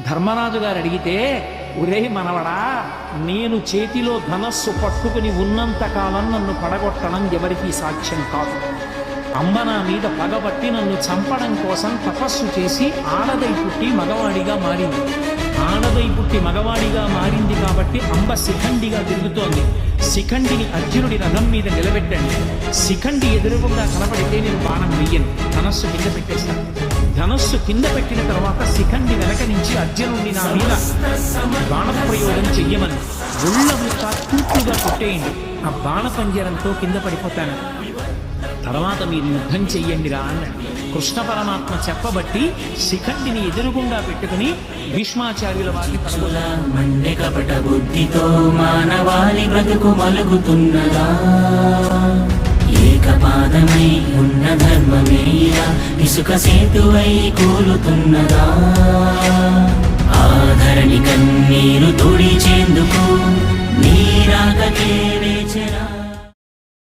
ధర్మరాజు గారు అడిగితే, ఒరే మనవడా, నేను చేతిలో ధనస్సు పట్టుకుని ఉన్నంతకాలం నన్ను పడగొట్టడం ఎవరికీ సాధ్యం కాదు. అంబ నా మీద పగబట్టి నన్ను చంపడం కోసం తపస్సు చేసి ఆడదై పుట్టి మగవాడిగా మారింది. ఆడదై పుట్టి మగవాడిగా మారింది కాబట్టి అంబ శిఖండిగా తిరుగుతోంది. శిఖండిని అర్జునుడి రథం మీద నిలబెట్టండి. శిఖండి ఎదురుగుండా కనపడితే నేను బాణం వెయ్యను, ధనస్సు కింద పెట్టేస్తాను. ధనస్సు కింద పెట్టిన తర్వాత శిఖండి వెనక నుంచి అర్జునుడిని నా మీద బాణప్రయోగం చెయ్యమని ఒళ్ళముక్క తూట్లుగా కొట్టేయండి. ఆ బాణపంజరంతో కింద పడిపోతాను, తర్వాత మీరు యుద్ధం చెయ్యండి రా అన్నాడు. కృష్ణ పరమాత్మ చెప్పబట్టి శిఖండిని ఎదురుగుండా పెట్టుకుని భీష్మాచార్యుల వారిని కపట బుద్ధితో మానవాళి బ్రతుకు మలుగుతున్నదా, ఏకపాదమై ఉన్న ధర్మమేలా ఇసుక సేతువై కూలుతున్నదా.